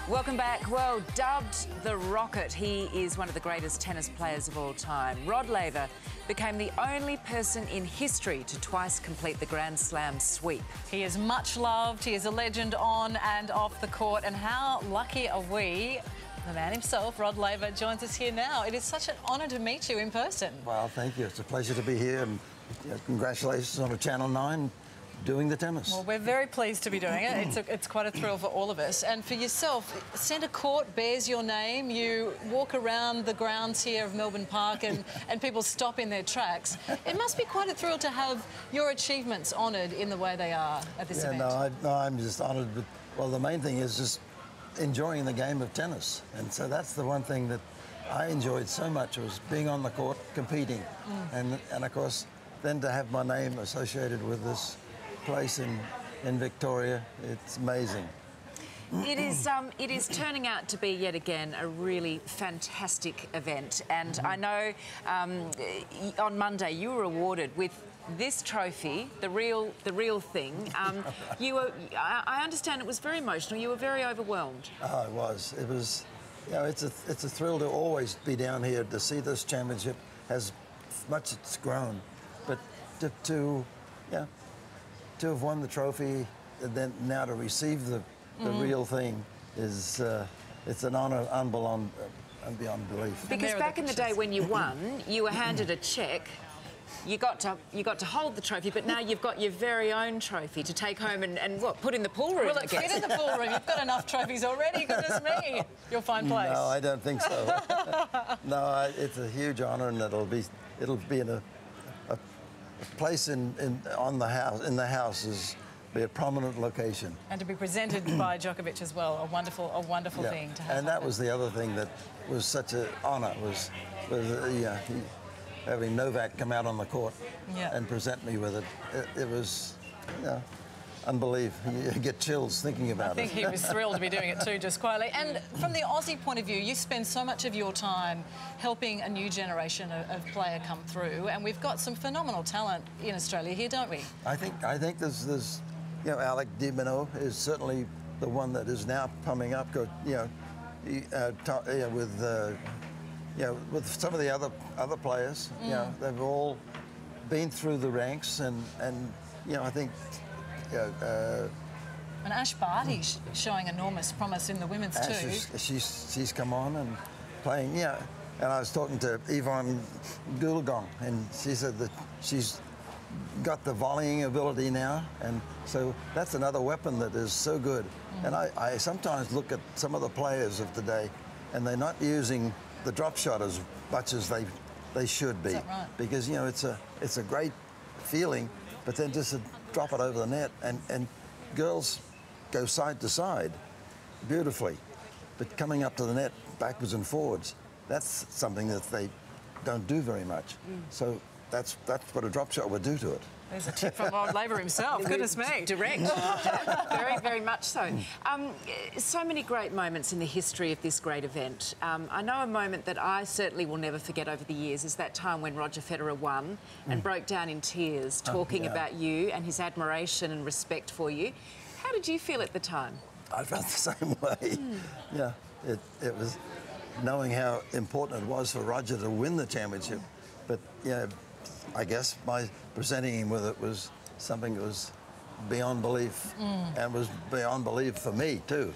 Welcome back. Well, dubbed the Rocket, he is one of the greatest tennis players of all time. Rod Laver became the only person in history to twice complete the Grand Slam sweep. He is much loved. He is a legend on and off the court. And how lucky are we? The man himself, Rod Laver, joins us here now. It is such an honour to meet you in person. Well, thank you. It's a pleasure to be here, and congratulations on Channel 9 doing the tennis. Well, we're very pleased to be doing it. It's quite a thrill for all of us. And for yourself, centre court bears your name. You walk around the grounds here of Melbourne Park and people stop in their tracks. It must be quite a thrill to have your achievements honoured in the way they are at this event. No, I'm just honoured. But, well, the main thing is just enjoying the game of tennis. And so that's the one thing that I enjoyed so much, was being on the court, competing. And of course, then to have my name associated with this place in Victoria, it's amazing. It is turning out to be yet again a really fantastic event, and I know on Monday you were awarded with this trophy, the real thing. I understand it was very emotional. You were very overwhelmed. Oh, it was. It was. You know, it's a thrill to always be down here to see this championship as much as it's grown, but to have won the trophy and then now to receive the real thing is it's an honour beyond belief. Because back in the day when you won, you were handed a cheque. You got to hold the trophy, but now you've got your very own trophy to take home and what, put in the pool room. Will it fit in the pool room? You've got enough trophies already. Goodness me, you'll find place. No, I don't think so. No, it's a huge honour, and it'll be in a place in the house is be a prominent location. And to be presented by Djokovic as well, a wonderful thing to have. And that was the other thing that was such an honour, was having Novak come out on the court and present me with it. It was, unbelievable. You get chills thinking about it. I think he was thrilled to be doing it too, just quietly. And from the Aussie point of view, you spend so much of your time helping a new generation of player come through, and we've got some phenomenal talent in Australia here, don't we? I think there's Alec Dimino is certainly the one that is now coming up. With some of the other players, they've all been through the ranks, and I think. And Ash Barty's showing enormous promise in the women's too. She's come on and playing, And I was talking to Yvonne Goolgong, and she said that she's got the volleying ability now, and so that's another weapon that is so good. And I sometimes look at some of the players of today, and they're not using the drop shot as much as they should be. Is that right? Because it's a great feeling, but then just to drop it over the net, and girls go side to side beautifully, but coming up to the net backwards and forwards, that's something that they don't do very much. So that's what a drop shot would do to it. There's a tip from Rod Laver himself. Goodness me. Direct. very much so. So many great moments in the history of this great event. I know a moment that I certainly will never forget over the years is that time when Roger Federer won and broke down in tears talking about you and his admiration and respect for you. How did you feel at the time? I felt the same way. Yeah, it was knowing how important it was for Roger to win the championship. But, I guess my presenting him with it was something that was beyond belief, and was beyond belief for me too.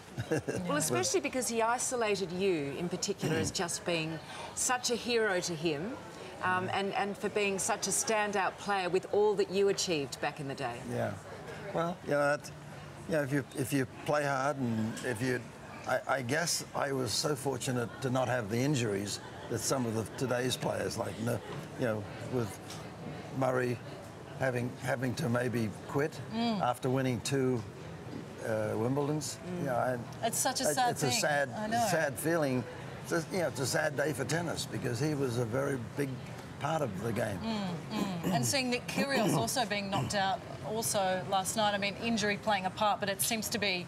Well, especially because he isolated you in particular as just being such a hero to him, and for being such a standout player with all that you achieved back in the day. Yeah, well, if you play hard, and I guess I was so fortunate to not have the injuries that some of today's players, like with Murray having to maybe quit after winning 2 Wimbledons. It's such a sad thing. It's a sad feeling. It's a sad day for tennis, because he was a very big part of the game. And seeing Nick Kyrgios also being knocked out also last night, I mean, injury playing a part, but it seems to be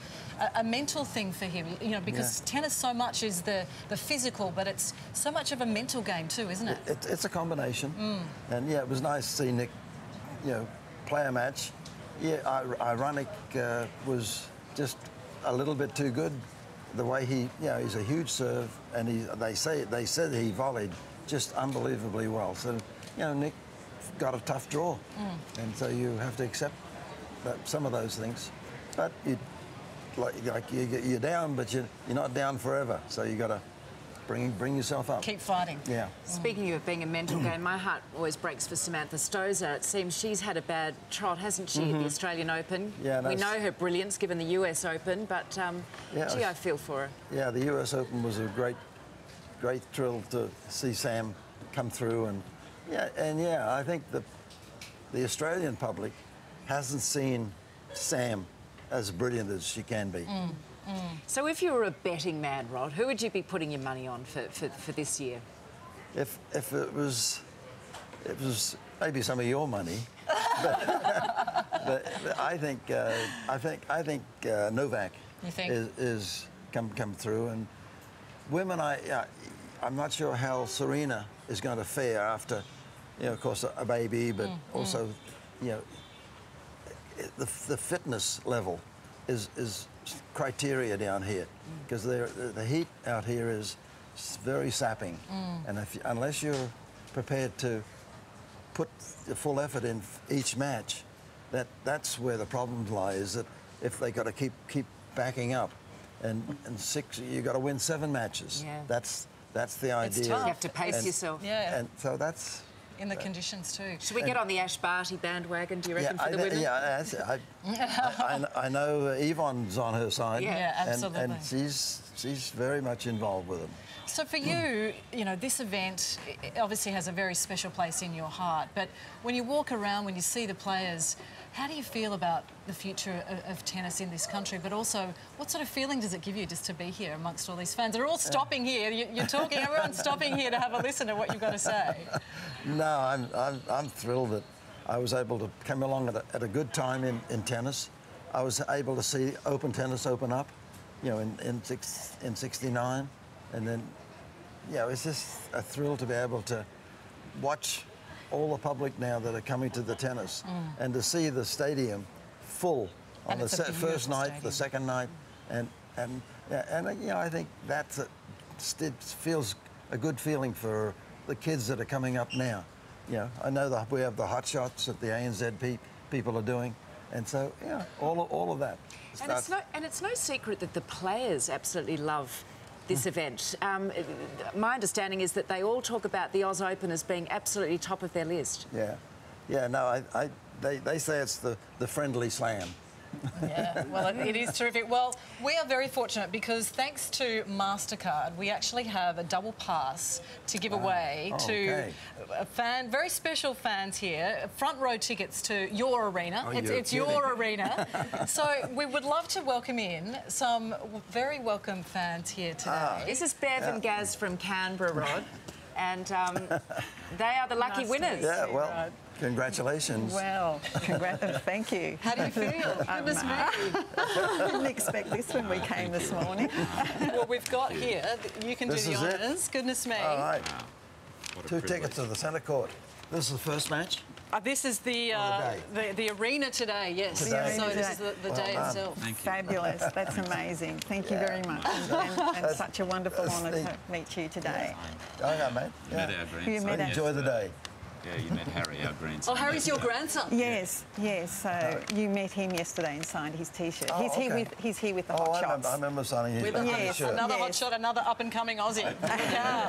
a mental thing for him, because tennis so much is the physical, but it's so much of a mental game too, isn't it? It's a combination. And it was nice to see Nick, play a match. Ironic was just a little bit too good. The way he, he's a huge serve, and they said he volleyed just unbelievably well. So, Nick got a tough draw, and so you have to accept some of those things. But you're down, but you're not down forever. So you got to bring yourself up. Keep fighting. Yeah. Speaking of being a mental game, my heart always breaks for Samantha Stosur. It seems she's had a bad trot, hasn't she, at the Australian Open? Yeah, we know her brilliance given the US Open, but gee, I feel for her. Yeah, the US Open was a great thrill to see Sam come through, and I think the Australian public hasn't seen Sam as brilliant as she can be. So if you were a betting man, Rod, who would you be putting your money on for this year? If it was maybe some of your money, but I think Novak is come through, and women I'm not sure how Serena is going to fare after, of course, a baby, but also, the fitness level is criteria down here, because the heat out here is very sapping, and unless you're prepared to put the full effort in each match, that's where the problem lies. Is that if they got to keep backing up, and you got to win 7 matches. Yeah. That's the idea. It's tough. You have to pace yourself. Yeah. And so that's. In the conditions too. Should we get on the Ash Barty bandwagon, do you reckon, for the women? Yeah, I know Yvonne's on her side. Yeah, absolutely. And she's very much involved with them. So for you, this event obviously has a very special place in your heart, but when you walk around, when you see the players, how do you feel about the future of tennis in this country, but also what sort of feeling does it give you just to be here amongst all these fans? They're all stopping here. You're talking, everyone's stopping here to have a listen to what you've got to say. No, I'm thrilled that I was able to come along at a good time in tennis. I was able to see open tennis open up, in '69, and then, it's just a thrill to be able to watch all the public now that are coming to the tennis, and to see the stadium full on the first night, the second night, and I think it feels a good feeling for the kids that are coming up now. I know that we have the hot shots that the ANZ people are doing, and so all of that. And it's no secret that the players absolutely love this event. My understanding is that they all talk about the Oz Open as being absolutely top of their list. Yeah. No, they say it's the friendly slam. Yeah, well, it is terrific. Well, we are very fortunate because thanks to MasterCard, we actually have a double pass to give away to a very special fans here, front row tickets to your arena. It's your arena. So we would love to welcome in some very welcome fans here today. This is Bev and Gaz from Canberra, Rod, and they are the lucky winners. Yeah, well, congratulations. Well, thank you. How do you feel? Goodness me. Didn't expect this when we came this morning. Well, we've got here, you can do the honours. Goodness me. All right. 2 tickets to the centre court. This is the first match? This is the arena today, yes. Today. So this is the day itself. Thank you. Fabulous. That's amazing. Thank you very much. And such a wonderful honour to meet you today. Okay, mate. Met our grandson. Enjoy the day. Yeah, you met Harry, our grandson. Oh, Harry's your grandson? Yes. So you met him yesterday and signed his T-shirt. He's here with the hot shots. I remember signing his T-shirt. Another hot shot, another up-and-coming Aussie.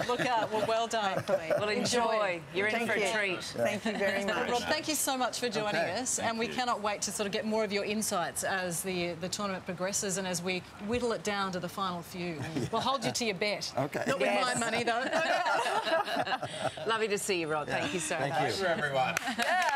Look out. Well done. Well, enjoy. You're in for a treat. Thank you very much. Rod, thank you so much for joining us, and we cannot wait to sort of get more of your insights as the tournament progresses and as we whittle it down to the final few. We'll hold you to your bet. Okay. Not with my money, though. Lovely to see you, Rod. Thank you so much. Thank you. Thanks for everyone. Yeah.